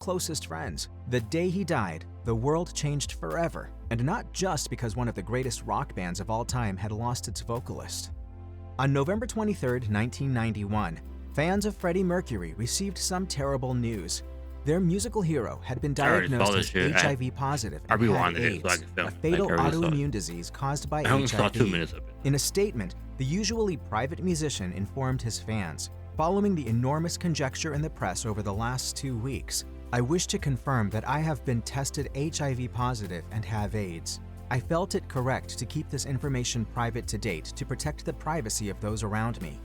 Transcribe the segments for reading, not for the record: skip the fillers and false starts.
closest friends. The day he died, the world changed forever, and not just because one of the greatest rock bands of all time had lost its vocalist. On November 23, 1991, fans of Freddie Mercury received some terrible news. Their musical hero had been diagnosed as HIV positive and had AIDS, a fatal autoimmune disease caused by HIV. In a statement, the usually private musician informed his fans, "Following the enormous conjecture in the press over the last 2 weeks, I wish to confirm that I have been tested HIV positive and have AIDS. I felt it correct to keep this information private to date to protect the privacy of those around me."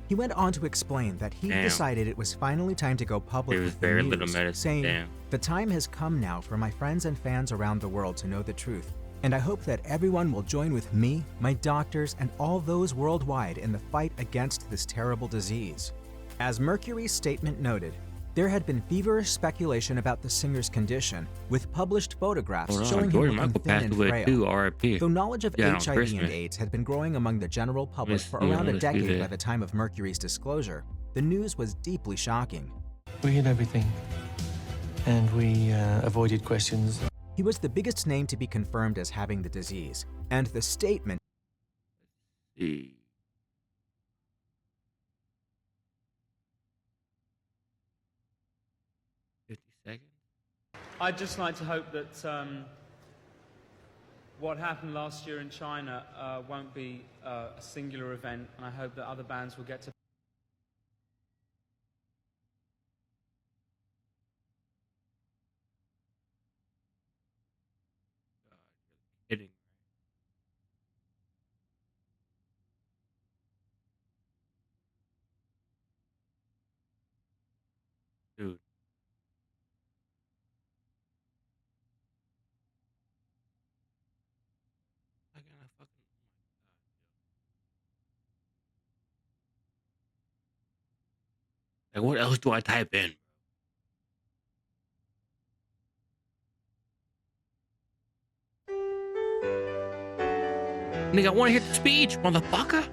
He went on to explain that he decided it was finally time to go public with the news, saying, "The time has come now for my friends and fans around the world to know the truth, and I hope that everyone will join with me, my doctors, and all those worldwide in the fight against this terrible disease." As Mercury's statement noted, there had been feverish speculation about the singer's condition, with published photographs showing him looking thin and frail. Though knowledge of HIV and AIDS had been growing among the general public for around a decade by the time of Mercury's disclosure, the news was deeply shocking. We hid everything, and we avoided questions. He was the biggest name to be confirmed as having the disease, and the statement I'd just like to hope that what happened last year in China won't be a singular event, and I hope that other bands will get to. Kidding. Dude. Like, what else do I type in? Nigga, I want to hear the speech, motherfucker.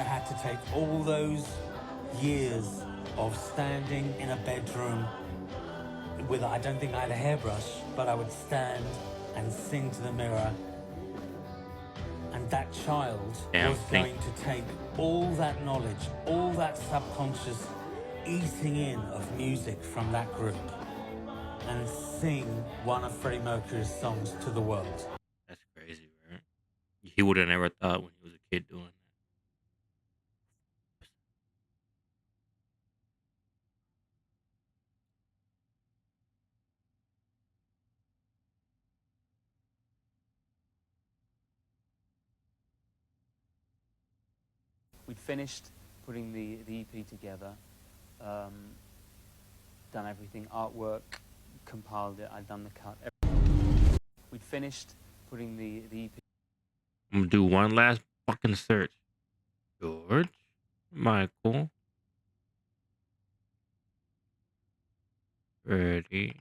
I had to take all those years of standing in a bedroom with, I don't think I had a hairbrush, but I would stand and sing to the mirror. And that child was going to take all that knowledge, all that subconscious eating in of music from that group and sing one of Freddie Mercury's songs to the world. That's crazy, right? He would have never thought when he was a kid doing that. We'd finished putting the EP together, done everything, artwork, compiled it, I'd done the cut. We'd finished putting the EP. I'm gonna do one last fucking search. George Michael Freddie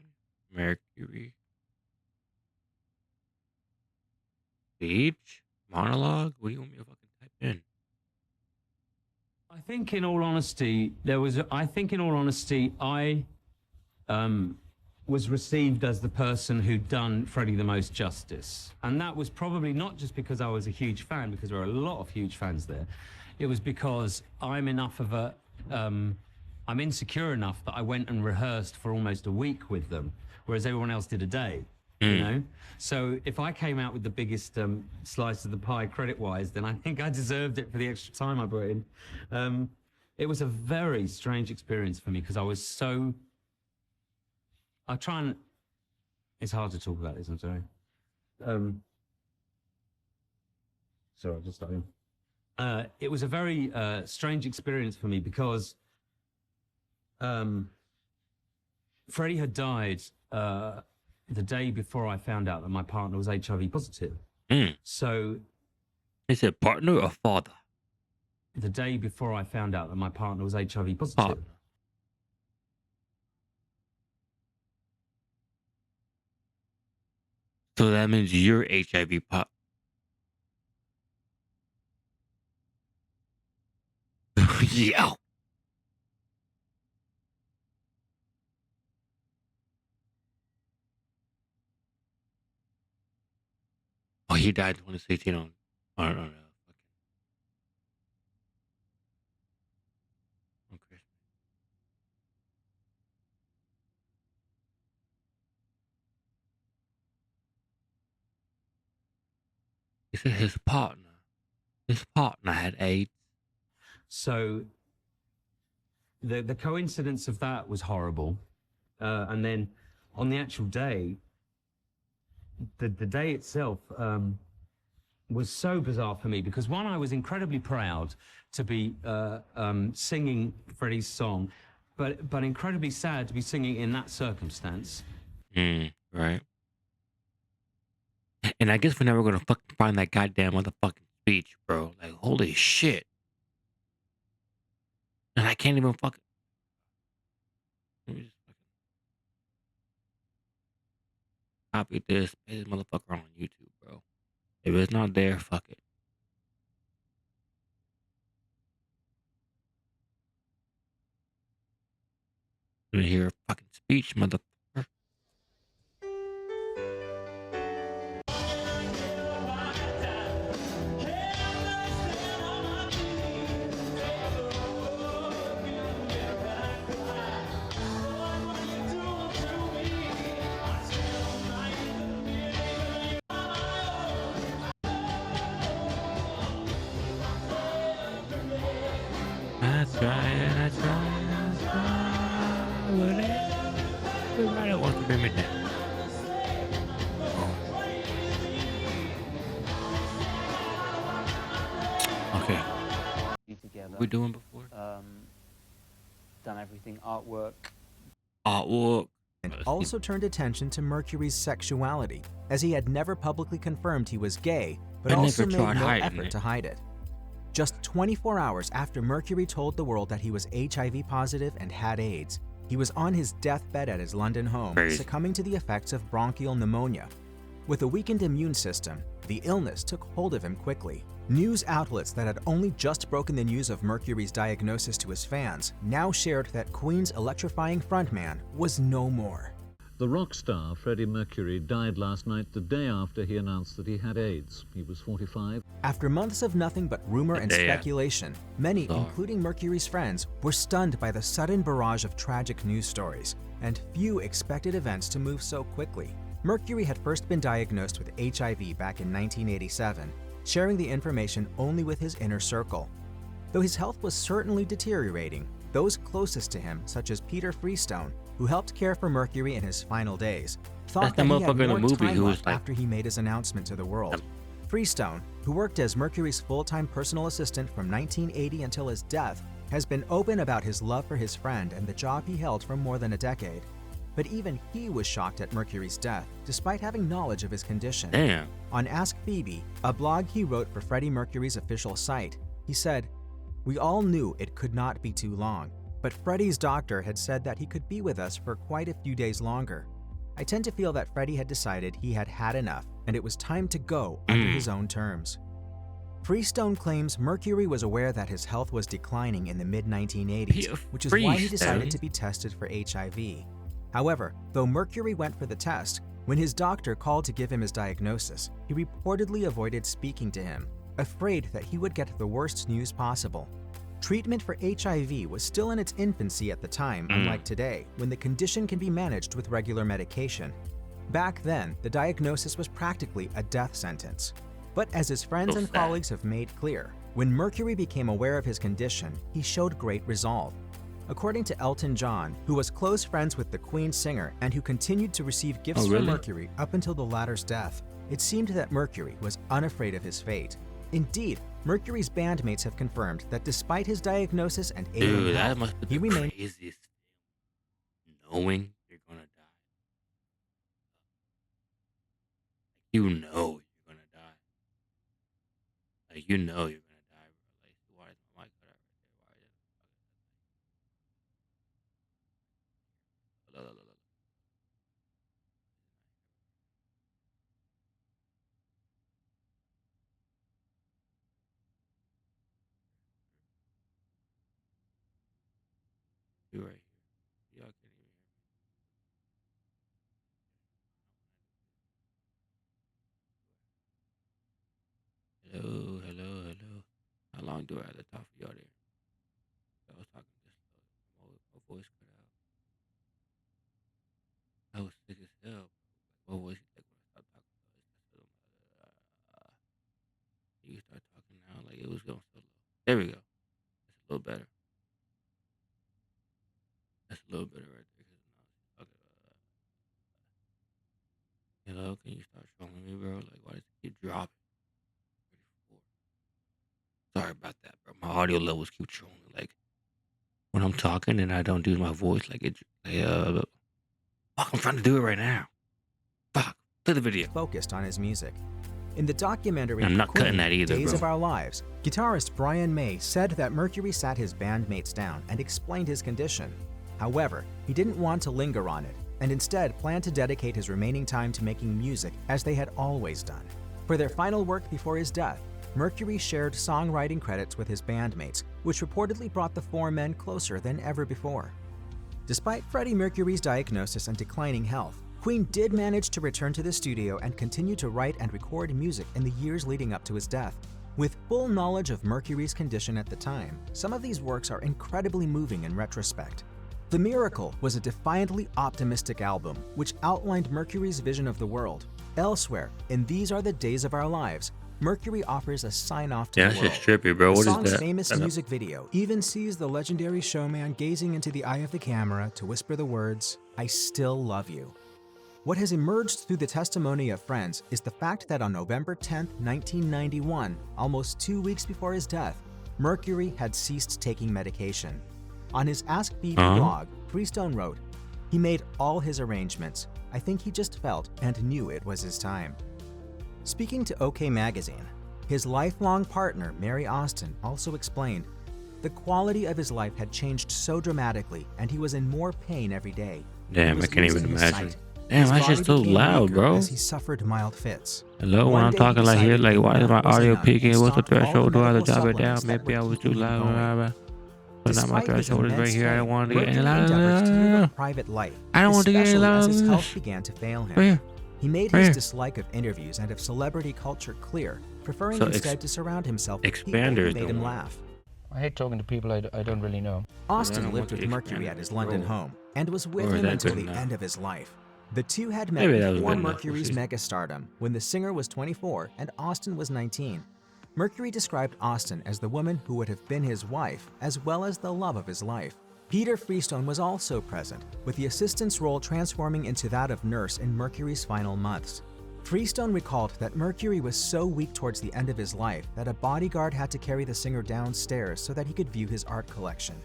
Mercury speech monologue. What do you want me to fucking type in? I think, in all honesty, I was received as the person who'd done Freddie the most justice. And that was probably not just because I was a huge fan, because there were a lot of huge fans there. It was because I'm insecure enough that I went and rehearsed for almost a week with them, whereas everyone else did a day. You know, so if I came out with the biggest slice of the pie credit-wise, then I think I deserved it for the extra time I put in. It was a very strange experience for me because I was so. It's hard to talk about this. I'm sorry. Sorry, I'll just start in. It was a very strange experience for me because Freddie had died. The day before I found out that my partner was HIV positive. So... Is it partner or father? The day before I found out that my partner was HIV positive. So that means you're HIV pop. Yeah. Oh, he died in 2016 on Christmas. He said his partner had AIDS. So the coincidence of that was horrible. And then on the actual day, the day itself was so bizarre for me because one, I was incredibly proud to be singing Freddie's song, but incredibly sad to be singing in that circumstance. Right. And I guess we're never gonna fucking find that goddamn motherfucking speech, bro. Like, holy shit. And I can't even fucking. Let me just fucking copy this, paste this motherfucker on YouTube, bro. If it's not there, fuck it. You hear a fucking speech, motherfucker. That's right, that's right, that's right. Everybody wants to bring me down. Okay. Together. What we doing before? Done everything, artwork. And also turned attention to Mercury's sexuality, as he had never publicly confirmed he was gay, but also made no effort to hide it. Just 24 hours after Mercury told the world that he was HIV positive and had AIDS, he was on his deathbed at his London home, succumbing to the effects of bronchial pneumonia. With a weakened immune system, the illness took hold of him quickly. News outlets that had only just broken the news of Mercury's diagnosis to his fans now shared that Queen's electrifying frontman was no more. The rock star Freddie Mercury died last night, the day after he announced that he had AIDS. He was 45. After months of nothing but rumor and speculation, many, including Mercury's friends, were stunned by the sudden barrage of tragic news stories, and few expected events to move so quickly. Mercury had first been diagnosed with HIV back in 1987, sharing the information only with his inner circle. Though his health was certainly deteriorating, those closest to him, such as Peter Freestone, who helped care for Mercury in his final days, thought that he had more time left after he made his announcement to the world. Freestone, who worked as Mercury's full-time personal assistant from 1980 until his death, has been open about his love for his friend and the job he held for more than a decade. But even he was shocked at Mercury's death, despite having knowledge of his condition. Damn. On Ask Phoebe, a blog he wrote for Freddie Mercury's official site, he said, "We all knew it could not be too long, but Freddie's doctor had said that he could be with us for quite a few days longer. I tend to feel that Freddie had decided he had had enough and it was time to go under his own terms." Freestone claims Mercury was aware that his health was declining in the mid-1980s, which is why he decided to be tested for HIV. However, though Mercury went for the test, when his doctor called to give him his diagnosis, he reportedly avoided speaking to him, afraid that he would get the worst news possible. Treatment for HIV was still in its infancy at the time, unlike today, when the condition can be managed with regular medication. Back then, the diagnosis was practically a death sentence. But as his friends and colleagues have made clear, when Mercury became aware of his condition, he showed great resolve. According to Elton John, who was close friends with the Queen singer and who continued to receive gifts from Mercury up until the latter's death, it seemed that Mercury was unafraid of his fate. Indeed, Mercury's bandmates have confirmed that despite his diagnosis and ailing health, he remained craziest thing, knowing you're gonna die. You know you're gonna die. Like, you know you're gonna die, bro. Like, why is my mic cut out right there? Why is it? be right here. Y'all can't even hear me. Hello, hello, hello. How long do I have to talk for y'all there? I was talking this slow. My voice cut out. I was sick as hell. My voice like when I stopped talking. You start talking now like it was going so low. There we go. That's a little better. That's a little better right there. 'Cause now it's talking hello, can you start showing me, bro? Like, why does it keep dropping? 34. Sorry about that, bro. My audio levels keep showing. Like, when I'm talking and I don't do my voice, like, fuck, I'm trying to do it right now. Fuck, play the video. Focused on his music. In the documentary I'm not Queen, cutting that either, Days bro. of Our Lives, guitarist Brian May said that Mercury sat his bandmates down and explained his condition. However, he didn't want to linger on it, and instead planned to dedicate his remaining time to making music as they had always done. For their final work before his death, Mercury shared songwriting credits with his bandmates, which reportedly brought the four men closer than ever before. Despite Freddie Mercury's diagnosis and declining health, Queen did manage to return to the studio and continue to write and record music in the years leading up to his death. With full knowledge of Mercury's condition at the time, some of these works are incredibly moving in retrospect. The Miracle was a defiantly optimistic album, which outlined Mercury's vision of the world. Elsewhere, in These Are the Days of Our Lives, Mercury offers a sign-off to Yeah, the that's world. just trippy, bro. The What is song's that? famous music video even sees the legendary showman gazing into the eye of the camera to whisper the words, "I still love you." What has emerged through the testimony of friends is the fact that on November 10, 1991, almost 2 weeks before his death, Mercury had ceased taking medication. On his Ask Beat blog, Freestone wrote, "He made all his arrangements. I think he just felt and knew it was his time." Speaking to OK Magazine, his lifelong partner, Mary Austin, also explained, "The quality of his life had changed so dramatically and he was in more pain every day. Damn, He was I can't even losing his imagine. sight. Damn, His that's just body so became loud, weaker bro. as he suffered mild fits. Hello, when One I'm day he talking like here, decided like why is enough my was audio enough and peaking? What's the stopped all threshold? Do I have to medical drop it down? supplements that Maybe I were was too keeping him loud. going. But now my Despite his threshold is right immense here. I don't fame, want to get any Mercury endeavored to live louder. a private life, I don't want to get any especially as his louder. health began to fail him. Right here. He made Right his here. dislike of interviews and of celebrity culture clear, preferring So instead to surround himself with people who expanders made don't him work. laugh. I hate talking to people I don't really know. Austin don't lived want with the Mercury at expanders, his London bro. home and was with Or is him that until good the enough? end of his life. The two had met Maybe that was before good enough. Mercury's We'll see. megastardom when the singer was 24 and Austin was 19. Mercury described Austin as the woman who would have been his wife as well as the love of his life. Peter Freestone was also present, with the assistant's role transforming into that of nurse in Mercury's final months. Freestone recalled that Mercury was so weak towards the end of his life that a bodyguard had to carry the singer downstairs so that he could view his art collection.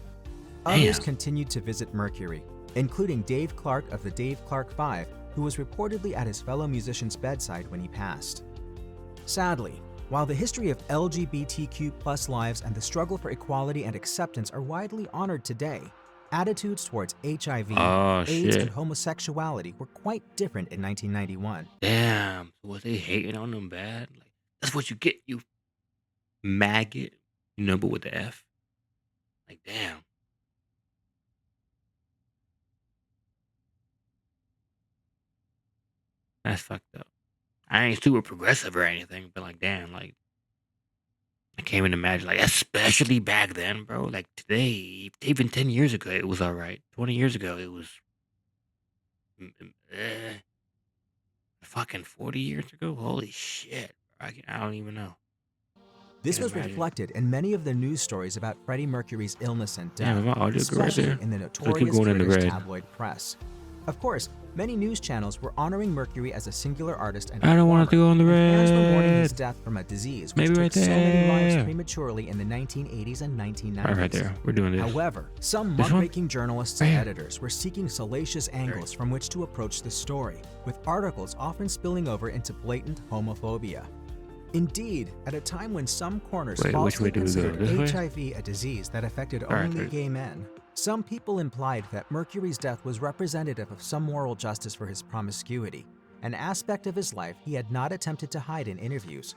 Others Damn. continued to visit Mercury, including Dave Clark of the Dave Clark Five, who was reportedly at his fellow musician's bedside when he passed. Sadly, while the history of LGBTQ+ lives and the struggle for equality and acceptance are widely honored today, attitudes towards HIV, Oh, AIDS, shit. and homosexuality were quite different in 1991. Damn. Was they hating on them bad? Like, that's what you get, you maggot. You know, but with the F. Like, damn. That's fucked up. I ain't super progressive or anything, but like, damn, like, I can't even imagine, like, especially back then, bro. Like, today, even 10 years ago, it was all right. 20 years ago, it was, fucking 40 years ago? Holy shit. I don't even know. This Can't was imagine. reflected in many of the news stories about Freddie Mercury's illness and death, Damn, my audio go right especially there. in the So keep notorious going in the British red. tabloid press. Of course, many news channels were honoring Mercury as a singular artist and I don't want it to go on the performer, and fans were mourning his red. death from a disease which Maybe took right so many lives there. prematurely in the 1980s and 1990s. All right, there. We're doing this. However, some This one? muckraking journalists and Right here. editors were seeking salacious angles from which to approach the story, with articles often spilling over into blatant homophobia. Indeed, at a time when some corners Wait, which falsely way do we go? considered This way? HIV a disease that affected Alright, only there. gay men, some people implied that Mercury's death was representative of some moral justice for his promiscuity, an aspect of his life he had not attempted to hide in interviews.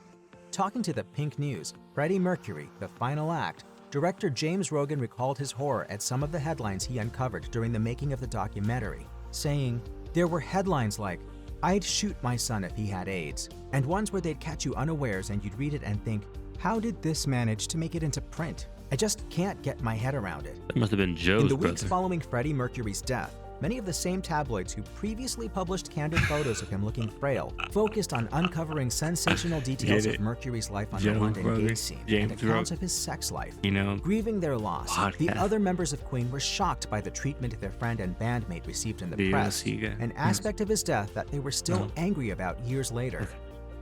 Talking to the Pink News, Freddie Mercury, the final act, Director James Rogan recalled his horror at some of the headlines he uncovered during the making of the documentary, saying, "There were headlines like, 'I'd shoot my son if he had AIDS,' and ones where they'd catch you unawares and you'd read it and think, 'How did this manage to make it into print? I just can't get my head around it.'" That must have been Joe's In the brother. weeks following Freddie Mercury's death, many of the same tabloids who previously published candid photos of him looking frail focused on uncovering sensational details of Mercury's life on the Joe's London brother, gay scene James and accounts Rogan. of his sex life. You know, Grieving their loss, the podcast. other members of Queen were shocked by the treatment their friend and bandmate received in the The press, UFC guy. an aspect of his death that they were still angry about years later.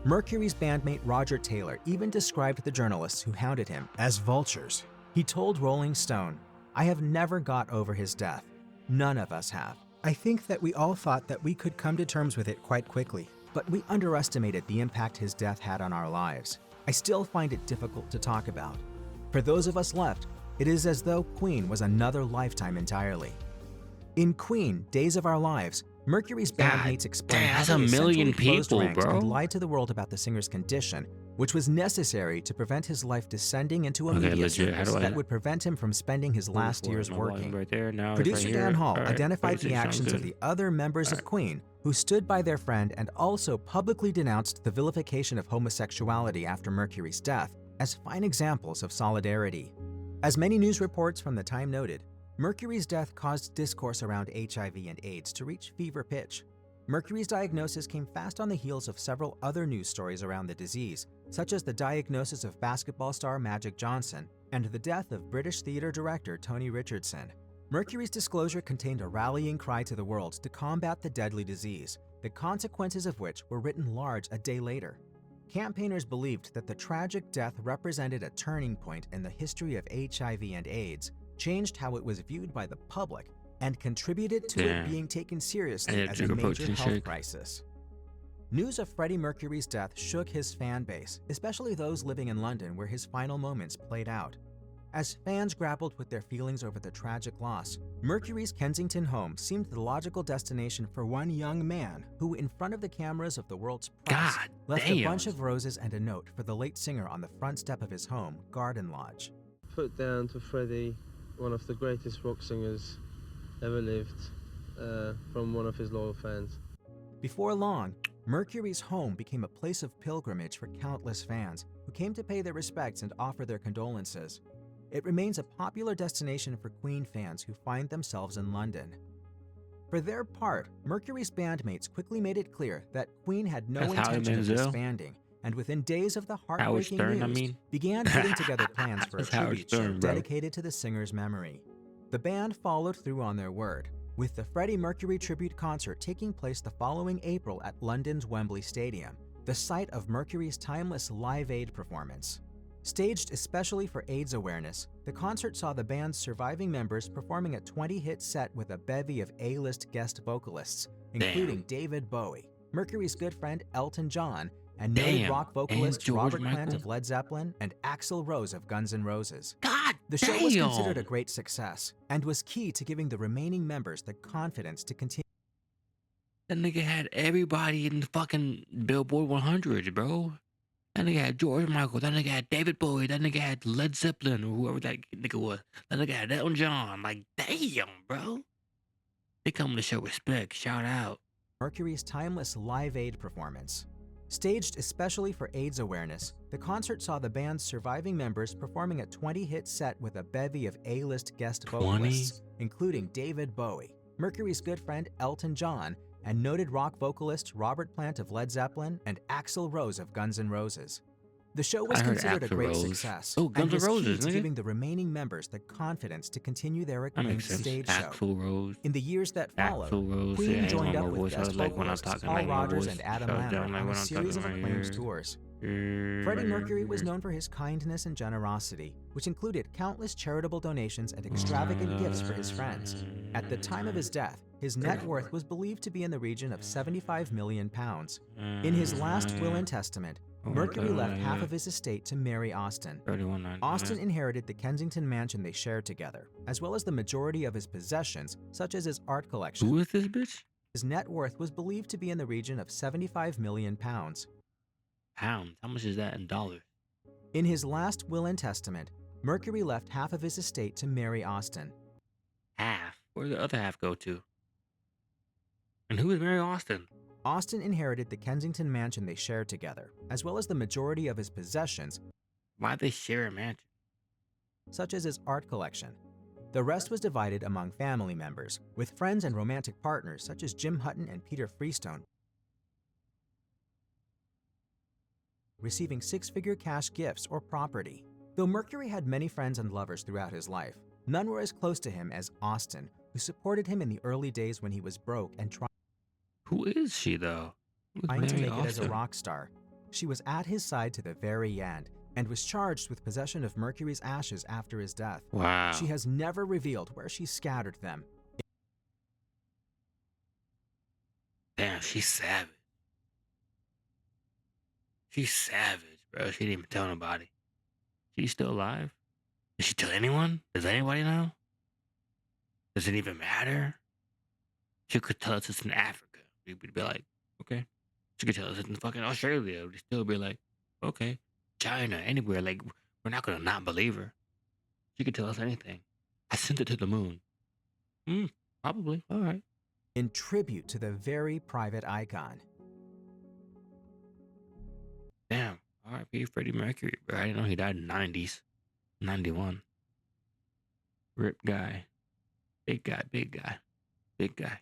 Mercury's bandmate Roger Taylor even described the journalists who hounded him as vultures. He told Rolling Stone, "I have never got over his death. None of us have. I think that we all thought that we could come to terms with it quite quickly, but we underestimated the impact his death had on our lives. I still find it difficult to talk about. For those of us left, it is as though Queen was another lifetime entirely." In Queen, Days of Our Lives, Mercury's bandmates explained how that's they a million essentially closed people, ranks bro. and lied to the world about the singer's condition, which was necessary to prevent his life descending into a media legit. How circus do I- that would prevent him from spending his last Forward, years my volume working. right there. Now it's Producer right Dan here. Hall All right, identified the 36 sounds actions of good. the other members of Queen who stood by their friend and also publicly denounced the vilification of homosexuality after Mercury's death as fine examples of solidarity. As many news reports from the time noted, Mercury's death caused discourse around HIV and AIDS to reach fever pitch. Mercury's diagnosis came fast on the heels of several other news stories around the disease, such as the diagnosis of basketball star Magic Johnson and the death of British theater director Tony Richardson. Mercury's disclosure contained a rallying cry to the world to combat the deadly disease, the consequences of which were written large a day later. Campaigners believed that the tragic death represented a turning point in the history of HIV and AIDS, changed how it was viewed by the public, and contributed to it being taken seriously And as a sugar major protein health shake. crisis. News of Freddie Mercury's death shook his fan base, especially those living in London where his final moments played out. As fans grappled with their feelings over the tragic loss, Mercury's Kensington home seemed the logical destination for one young man who, in front of the cameras of the world's press, God left a damn. bunch of roses and a note for the late singer on the front step of his home, Garden Lodge. Put down to Freddie, one of the greatest rock singers ever lived, from one of his loyal fans. Before long, Mercury's home became a place of pilgrimage for countless fans who came to pay their respects and offer their condolences. It remains a popular destination for Queen fans who find themselves in London. For their part, Mercury's bandmates quickly made it clear that Queen had no That's Howie intention of Manziel. disbanding, and within days of the Howard heartbreaking Stern, news, I mean. began putting together plans for a That's Howard tribute show Stern, bro. dedicated to the singer's memory. The band followed through on their word, with the Freddie Mercury tribute concert taking place the following April at London's Wembley Stadium, the site of Mercury's timeless Live Aid performance. Staged especially for AIDS awareness, the concert saw the band's surviving members performing a 20-hit set with a bevy of A-list guest vocalists, including David Bowie, Mercury's good friend Elton John, and noted Damn. rock And vocalist George Robert Plant Michael? of Led Zeppelin and Axl Rose of Guns N' Roses. God The show was damn. considered a great success and was key to giving the remaining members the confidence to continue. That nigga had everybody in the fucking Billboard 100s, bro. That nigga had George Michael. That nigga had David Bowie. That nigga had Led Zeppelin or whoever that nigga was. That nigga had Elton John. Like, damn, bro. They come to show respect. Shout out. Mercury's timeless Live Aid performance. Staged especially for AIDS awareness, the concert saw the band's surviving members performing a 20-hit set with a bevy of A-list guest 20? vocalists, including David Bowie, Mercury's good friend Elton John, and noted rock vocalist Robert Plant of Led Zeppelin and Axl Rose of Guns N' Roses. The show was I heard considered a Axl great Rose. success Oh, and Guns N' was key Roses, to nigga. giving the remaining members the confidence to continue their That acclaimed makes sense. stage show. Axl Rose. In the years that followed, Axl Rose. Queen Yeah, I joined know up my with voice. I guest was like when I'm vocalists talking Paul like my Rodgers voice. and Adam Shut Lambert down like on a when I'm series of talking acclaimed right tours. here. Freddie Mercury was known for his kindness and generosity, which included countless charitable donations and extravagant gifts for his friends. At the time of his death, his net worth was believed to be in the region of £75 million. In his last will and testament, Mercury left half of his estate to Mary Austin. 31.99. Austin inherited the Kensington mansion they shared together, as well as the majority of his possessions, such as his art collection. Who is this bitch? His net worth was believed to be in the region of £75 million. Pounds. How much is that in dollars? In his last will and testament, Mercury left half of his estate to marry Austin. Half? Where'd the other half go to? And who is Mary Austin? Austin inherited the Kensington mansion they shared together, as well as the majority of his possessions, Why'd they share a mansion? such as his art collection. The rest was divided among family members, with friends and romantic partners such as Jim Hutton and Peter Freestone receiving six-figure cash gifts or property. Though Mercury had many friends and lovers throughout his life, none were as close to him as Austin, who supported him in the early days when he was broke and Who is she, though? Who's trying to Mary make it as a Austin? rock star. She was at his side to the very end and was charged with possession of Mercury's ashes after his death. Wow. She has never revealed where she scattered them. Damn, she's savage. She's savage, bro. She didn't even tell nobody. She's still alive? Did she tell anyone? Does anybody know? Does it even matter? She could tell us it's in Africa. We'd be like, okay. She could tell us it's in fucking Australia. We'd still be like, okay. China, anywhere. Like, we're not gonna not believe her. She could tell us anything. I sent it to the moon. Probably. All right. In tribute to the very private icon. Damn. R.I.P. Freddie Mercury, bro. I didn't know he died in the 90s. 91. Rip guy. Big guy, big guy. Big guy.